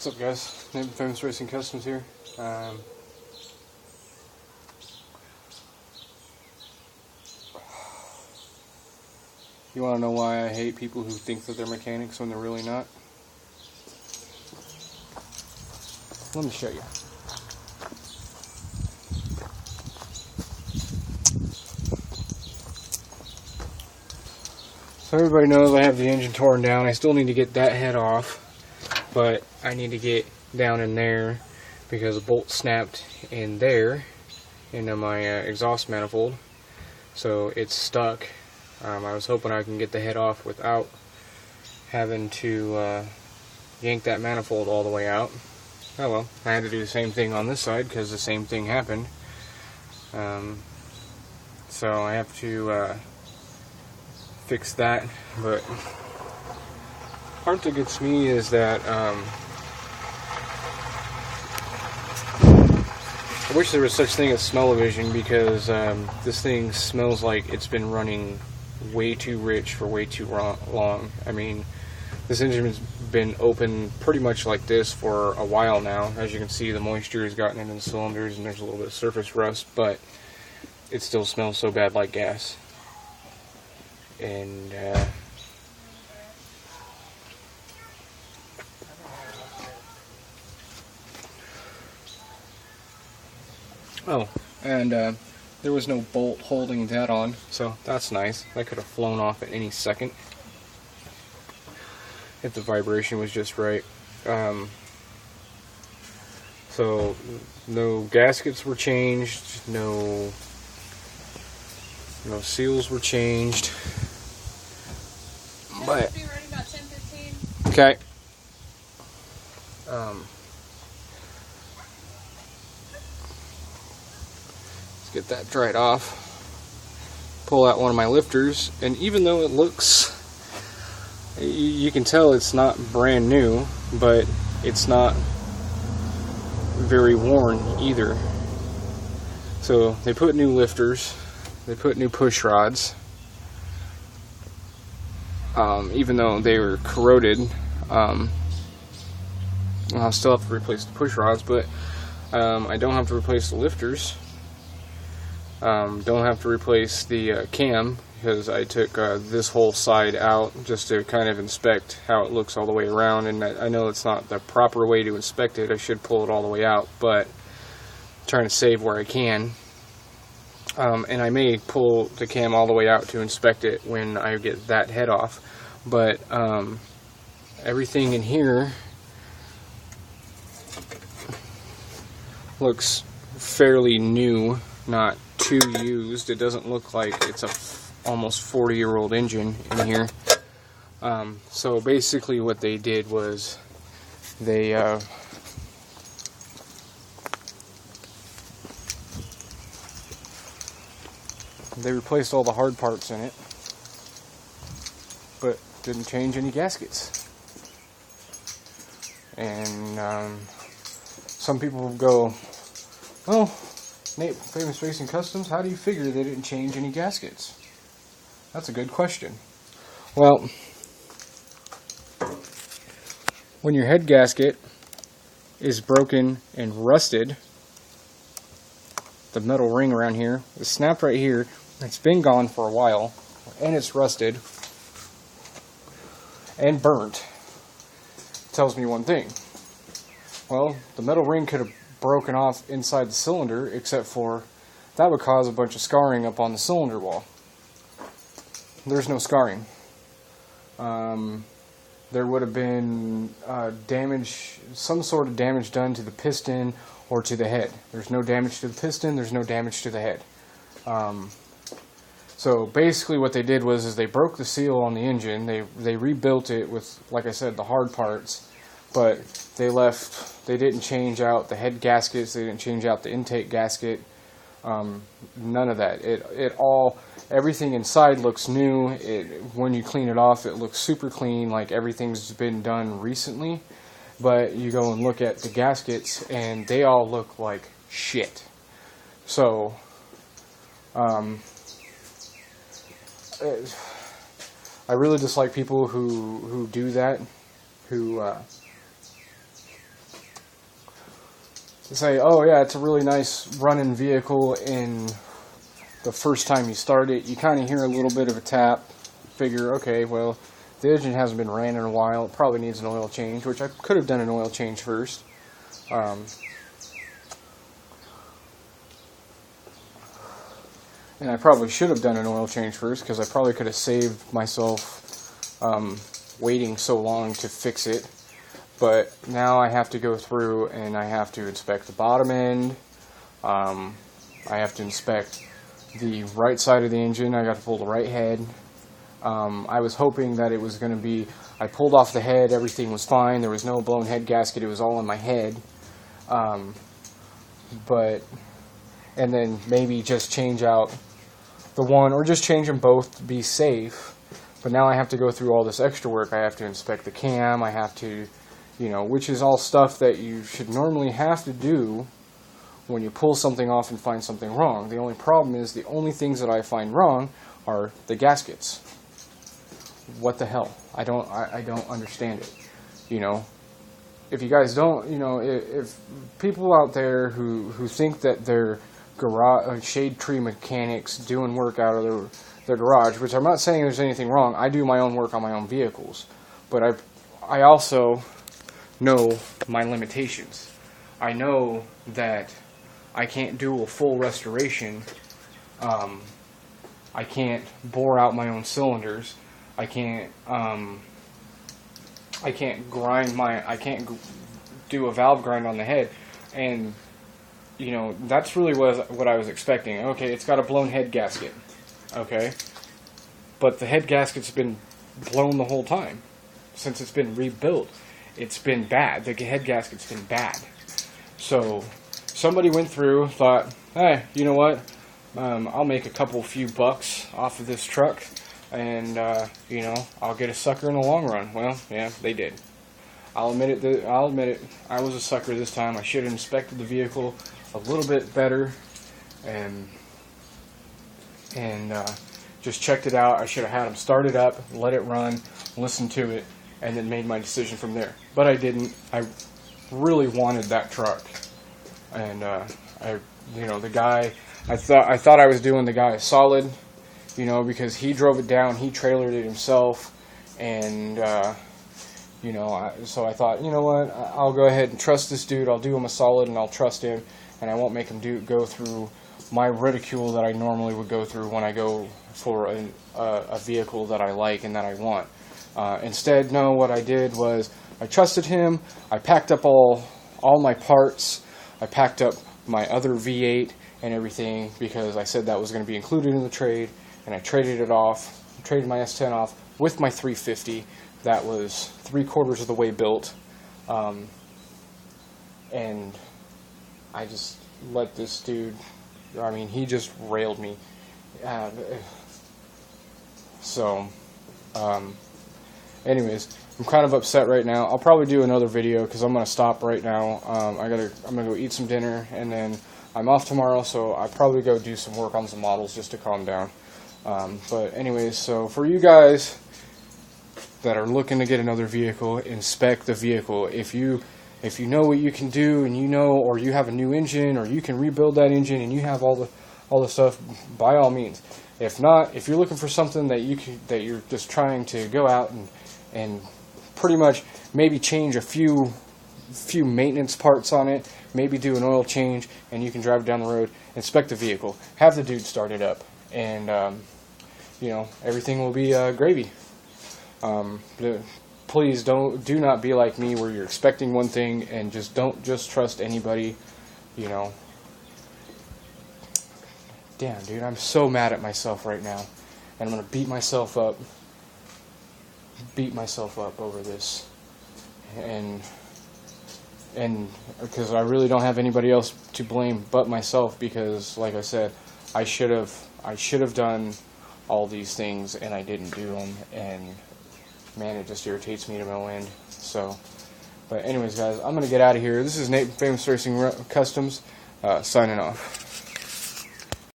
What's up, guys? Nate Famous Racing Customs here. You want to know why I hate people who think that they're mechanics when they're really not? Let me show you. So everybody knows I have the engine torn down. I still need to get that head off, but I need to get down in there because a bolt snapped in there into my exhaust manifold, so it's stuck. I was hoping I can get the head off without having to yank that manifold all the way out. Oh well, I had to do the same thing on this side because the same thing happened. So I have to fix that, but part that gets me is that I wish there was such thing as smell-o-vision, because this thing smells like it's been running way too rich for way too long. I mean, this engine has been open pretty much like this for a while now. As you can see, the moisture has gotten into the cylinders and there's a little bit of surface rust, but it still smells so bad like gas. And there was no bolt holding that on, so that's nice. That could have flown off at any second if the vibration was just right. So no gaskets were changed, no seals were changed. But be ready about 10:15. okay. Let's get that dried off. Pull out one of my lifters, and even though it looks, you can tell it's not brand new, but it's not very worn either. So they put new lifters, they put new push rods. Even though they were corroded, I'll still have to replace the push rods, but I don't have to replace the lifters. Don't have to replace the cam, because I took this whole side out just to kind of inspect how it looks all the way around, and I know it's not the proper way to inspect it. I should pull it all the way out, but I'm trying to save where I can. And I may pull the cam all the way out to inspect it when I get that head off, but everything in here looks fairly new, not too used. It doesn't look like it's a almost 40-year-old engine in here. So basically what they did was they replaced all the hard parts in it, but didn't change any gaskets. And some people go, "Oh, Nate, Famous Racing Customs, how do you figure they didn't change any gaskets?" That's a good question. Well, when your head gasket is broken and rusted, the metal ring around here is snapped right here. It's been gone for a while, and it's rusted and burnt. It tells me one thing. Well, the metal ring could have broken off inside the cylinder, except for that would cause a bunch of scarring up on the cylinder wall. There's no scarring. There would have been damage, some sort of damage done to the piston or to the head. There's no damage to the piston, there's no damage to the head. So basically what they did was they broke the seal on the engine. They rebuilt it with, like I said, the hard parts, but they didn't change out the head gaskets, they didn't change out the intake gasket, none of that. Everything inside looks new. When you clean it off, it looks super clean, like everything's been done recently. But you go and look at the gaskets, and they all look like shit. So, I really dislike people who do that, who say, oh yeah, it's a really nice running vehicle in the first time you start it. You kind of hear a little bit of a tap, figure, okay, well, the engine hasn't been ran in a while, it probably needs an oil change, which I could have done an oil change first. And I probably should have done an oil change first, because I probably could have saved myself waiting so long to fix it. But now I have to go through and I have to inspect the bottom end. I have to inspect the right side of the engine. I got to pull the right head. I was hoping that it was going to be, I pulled off the head, everything was fine, there was no blown head gasket, it was all in my head. And then maybe just change out the one, or just change them both to be safe. But now I have to go through all this extra work. I have to inspect the cam, I have to, which is all stuff that you should normally have to do when you pull something off and find something wrong. The only problem is the only things that I find wrong are the gaskets. What the hell? I don't understand it. If you guys don't, if people out there who think that they're garage shade tree mechanics doing work out of their garage, which I'm not saying there's anything wrong. I do my own work on my own vehicles, but I also know my limitations. I know that I can't do a full restoration. I can't bore out my own cylinders. I can't do a valve grind on the head, and that's really what I was expecting. Okay, it's got a blown head gasket. Okay, but the head gasket's been blown the whole time since it's been rebuilt. It's been bad. The head gasket's been bad. So somebody went through, thought, hey, you know what? I'll make a few bucks off of this truck, and I'll get a sucker in the long run. Well, yeah, they did. I'll admit it. I was a sucker this time. I should have inspected the vehicle a little bit better, and just checked it out. I should have had them start it up, let it run, listen to it, and then made my decision from there. But I didn't. I really wanted that truck, and the guy. I thought I was doing the guy a solid, because he drove it down, he trailered it himself, and so I thought, you know what, I'll go ahead and trust this dude. I'll do him a solid, and I'll trust him, and I won't make him go through my ridicule that I normally would go through when I go for a vehicle that I like and that I want. Instead, no, what I did was I trusted him. I packed up all my parts. I packed up my other V8 and everything, because I said that was going to be included in the trade, and I traded my S10 off with my 350 that was 3/4 of the way built, and I just let this dude, he just railed me. Anyways, I'm kind of upset right now. I'll probably do another video because I'm going to stop right now. I'm going to go eat some dinner, and then I'm off tomorrow, so I'll probably go do some work on some models just to calm down. But anyways, so for you guys that are looking to get another vehicle, inspect the vehicle. If you know what you can do, and or you have a new engine, or you can rebuild that engine, and you have all the stuff, by all means. If not, if you're looking for something that you're just trying to go out and pretty much maybe change a few maintenance parts on it, maybe do an oil change, and you can drive it down the road, inspect the vehicle, have the dude start it up, and everything will be gravy. Please do not be like me, where you're expecting one thing and don't trust anybody. Damn, dude, I'm so mad at myself right now, and I'm gonna beat myself up over this, and because I really don't have anybody else to blame but myself, because like I said, I should have done all these things, and I didn't do them, and man, it just irritates me to no end. So, but anyways, guys, I'm gonna get out of here. This is Nate from Famous Racing Customs, signing off.